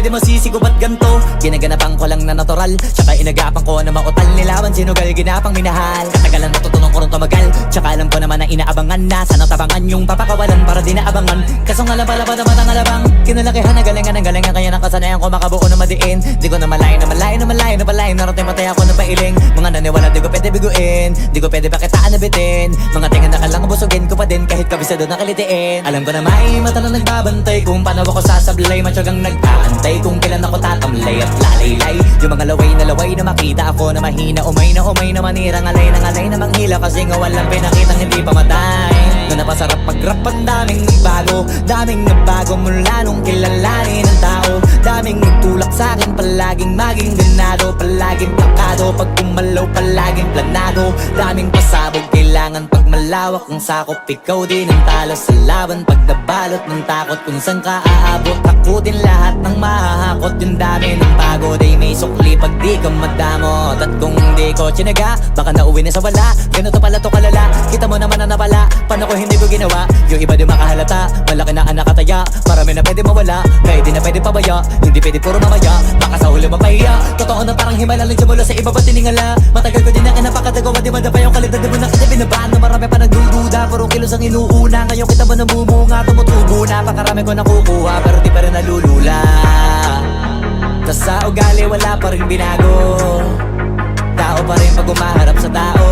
di masisi ko ba't ganto? Ginaganapan ko lang na natural, tsaka inagapan ko na mautal. Nilaban sinugal, ginapang minahal. Katagalan natutunan ko rin tumagal, tsaka alam ko naman na inaabangan na. Sana tabangan yung papakawalan para di naabangan. Kaso nga lang pala ba naman ang alabang kinalakihan na galingan kaya nakasanayan ko makabuo na madiin. Di ko na malayo narating matay ako na pailing. Mga naniwala di ko pwede biguin, di ko pwede pakitaan na bitin. Mga tingan na kalang busugin ko pa din kahit kabisado na kalitiin. Alam ko na may mata na nagbabantay kung paano ako sasablay. Matyagang nag-aantay kung kailan ako tatamlay at lalaylay. Yung mga laway na makita ako na mahina. Umay na manira, ngalay na manghila. Kasi nga walang pinakitang hindi pamatay. Na napasarap pag-rap ang daming nagbago mula nung kilalanin ng tao. Daming nagtulak sa'kin, palaging maging ganado, palaging plakado, pag kumalaw palaging planado. Daming pasabog, kailangan pag malawak ang sakop. Ikaw din ang talo sa laban pag nabalot ng takot. Kung saan ka aabot, takutin lahat ng mahahakot. Yung dami ng pagod ay may sukli pag di ka madamot. At kung di ko tsinaga, baka nauwi na sa wala. Ganito pala to kalala, kita mo naman na napala. Paano ko hindi ko ginawa? Yung iba di makahalata, malaki na anak kataya. Marami na pwede mawala, kaya di na pwede pabaya. Hindi pwede puro mamaya, baka sa huli mapahiya. Totoo na parang himala lang mula sa iba ba't tiningala. Matagal ko din na kinapakatagawa, di madapa yung kalidad. Di mo na kasi binabaan na marami pa nagdududa. Puro kilos ang inuuna, ngayon kita mo namumunga. Tumutubo na, pakarami ko nakukuha, pero di pa rin nalulula. Tas sa ugali wala pa rin binago, tao pa rin pag umaharap sa tao.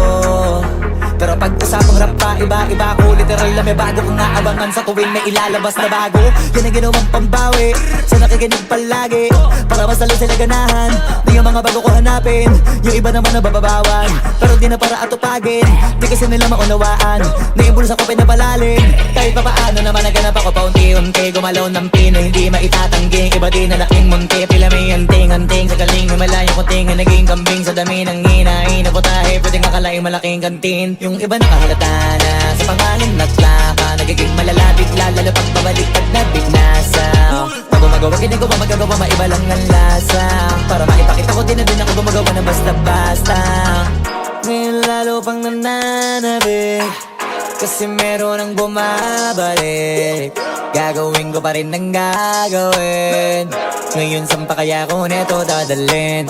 Pero pag usapang rap pa, iba ako. Literal na may bago kong naabangan sa tuwing may ilalabas na bago. Yan ang ginawang pambawi sa nakikinig palagi, para mas lalo sila ganahan. Di yung mga bago ko hanapin, yung iba naman nabababawan. Pero di na para atupagin, di kasi nila maunawaan. Naimbulsa ko pinapalalim, kahit pa paano naman naganap ako paunti-unti. Gumalaw ng pino, hindi maitatanggi. Iba din na laking munti, pila may anting-anting. Sa galing may malayong kunting, naging kambing sa dami ng hinahin. Napotahe, pwedeng akalaing malaking kantin. Yung iba nakahalata na sa pangalan nagplaka, nagiging malalapit lalo pag pabalik pag nabignasa. Pag gumagawa, hindi ko pa magagawa, maiba lang ang lasa. Para maipakita ko din na din ako gumagawa na basta-basta. Ngayon lalo pang nananabik, kasi meron ang bumabalik. Gagawin ko pa rin ang gagawin. Ngayon saan pa kaya ko neto dadalhin?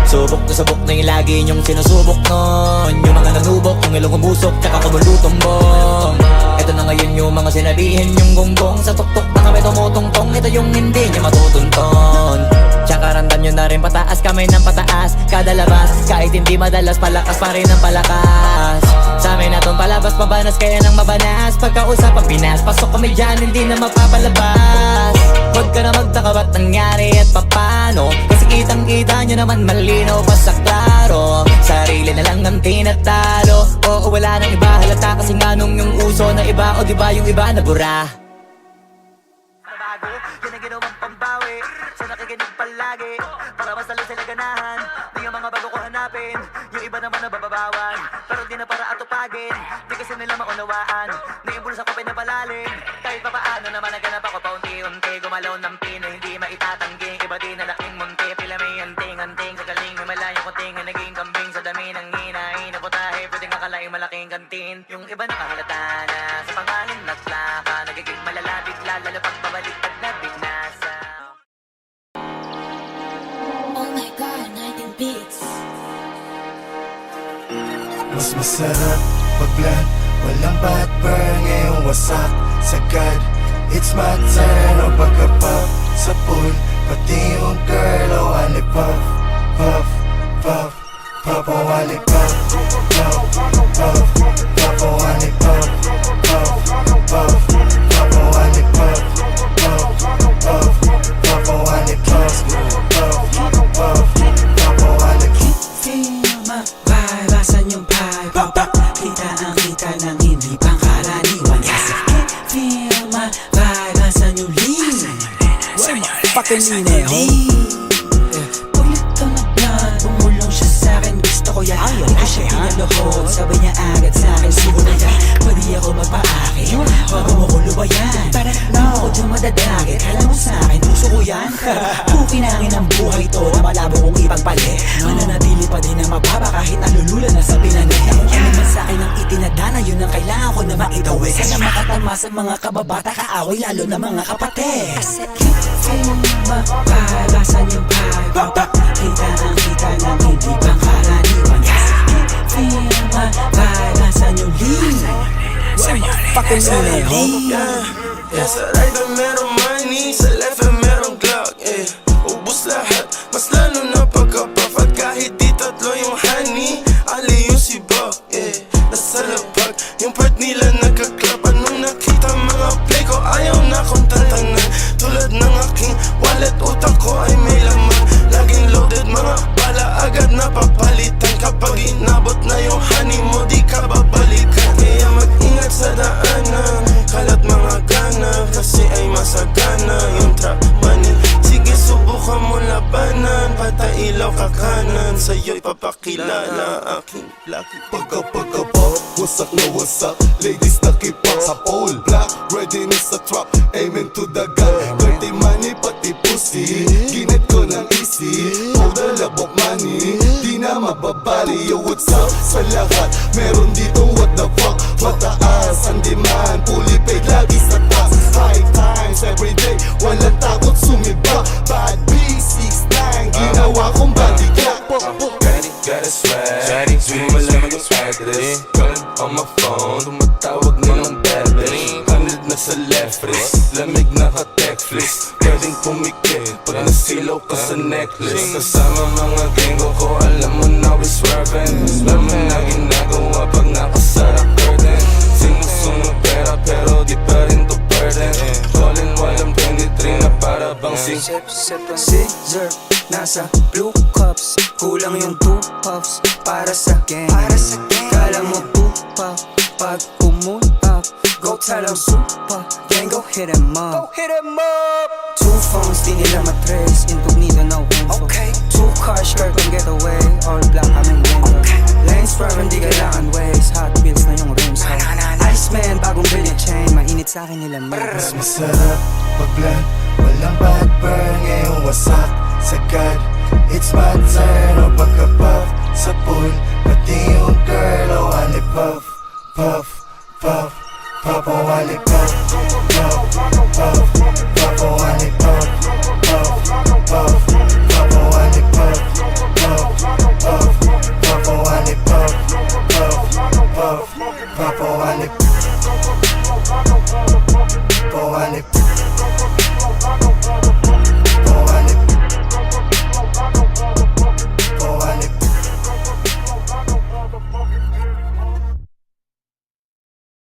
Subok na yung lagi niyong sinusubok nun. Yung mga nanubok, yung ilong umusok, tsaka kumulutumbong. Ito na ngayon yung mga sinabihin yung gonggong. Sa tuktok na kami tumutungtong, ito yung hindi niya matutunton. Tsaka randan nyo na rin pataas, kamay ng pataas. Kada labas, kahit hindi madalas, palakas pa rin ang palakas. Sa amin na tong palabas, pabanas kaya nang mabanas. Pagkausap ang Pinas, pasok kami dyan, hindi na mapapalabas. Huwag ka na magtaka ba't nangyari at papano, kasi kitang-kita nyo naman malinaw pa sa klaro. Sarili na lang ang tinatalo, oo wala nang iba halata. Kasi nga nung yung uso na iba, o diba yung iba na bura. Nabago, yan ang ginawang pambawi sa nakikinig palagi, para mas lalo sila ganahan. Di yung mga bago ko hanapin, yung iba naman nabababawan. Pero di na para atupagin, di kasi nila maunawaan. Naimbulsa ko pinapalalim, kahit pa paano naman naganap ako paunti-unti. Gumalaw ng pino, hindi maitatanggi. Iba din na laking munti, pila may anting-anting. Sa galing may malayong kunting, naging kambing sa dami ng hinahin. Napotahe, pwedeng akalaing malaking kantin. Yung iba nakahalata na sa pangalan nagplaka, nagiging malalapit lalo pag pabalik pag nabignasa. Oh my God, 19 beats. Mas masarap pag-blunt, walang bad burn. Ngayong wasak sagad, it's my turn. O pagka-pop sa pool, pati yung girl. O wali puff, puff, puff, puff. O wali puff, puff, puff, puff. O wali puff, puff, puff, puff. O wali puff, puff, puff, puff. O wali puff, puff, puff, puff. O wali Feel my vibe, asan yung vibe? Kita ang kita ng hindi pangkaraniwan. Kasi feel my vibe, asan yung lean? Where my fucking lean Ulit ka na plan, bumulong siya sa'kin. Gusto ko yan, hindi ko siya pinalohod. Sabi niya agad sa'kin, siguro na yan. Pwede ako magpa-akin, bago mo ko lubayan. Di mo ko dyan madadagit, alam mo sa'kin, puso ko yan. Kukinangin ang buhay to na malabo kong ipagpali. Mananatili pa din na mababa kahit nalulula na sa pinanay. Ano man sa'kin ang itinadana, yun ang kailangan ko na maitawid. Sana makatama Iwasan mga kababata, kaaway lalo na mga kapatid. Kasi feel mapalasan yung vibe. Papakita ang kita ng hindi pangkaraniwan. Kasi feel mapalasan yung lean. Fucking lean. Yeah, sa right na merong money, sa left na merong Glock, ubus lahat, mas lalo na pagkapuff. At kahit di tatlo yung honey, ali yung si Buck, nasa labag, yung part nila nagka-clap. Anong nakita mga play ko, ayaw na kong tantanan. Tulad ng aking wallet, utak ko ay may laman. Laging loaded, mga bala agad na papalitan. Kapag inabot na yung honey mo, di ka babalikan. Kaya mag-ingat sa daanan, kalat mga gana, kasi ay masagana yung trap money. Sige subukan mo labanan, patay ilaw ka kanan, sa'yo'y papakilala aking lucky. Pagka-pop, wasak na wasak, ladies nakipak sa pole. Black, readiness sa trap, aiming to the gun. Dirty money, pati pussy, ginit ko ng easy. Powder labok money, di na mababali. Yo, what's up sa lahat, meron dito what the fuck. Mataas ang demand, fully paid, lagi sa taas. High times everyday, walang takot sumiba. Bad B69, ginawa kong body clock. Got a swag, di mo malaman yung address. Calling on my phone, tumatawag na ng battery. 100 na sa left wrist, lamig na ka-techflix. Pwedeng pumikit pag nasilaw ka sa necklace. Kasama mga gringo ko, alam mo na we swerving. Laman na ginagawa pag nakasara curtain. Sinusunod pera pero di pa rin to burden. Calling while I'm 23 na para bang Sip ang scissor, nasa blue cups. Kulang yung 2 puffs para sa gang. Kala mo pupa, pag pumunta, go tell them super. Gang, go hit em up. 2 phones, di nila matrace. Incognito, no info. 2 cars, skirt on getaway. All black, aming window. Lanes swerving, di kailangan ways. Hot wheels na yung rims. Iceman, bagong billy chain. Mainit sa'kin nila Mas masarap pag-blend, walang bad burn. Ngayong wasak, sagad, it's my turn. O pagka-puff, sa pool, pati yung girl. O wali puff, puff, puff, puff, o wali puff.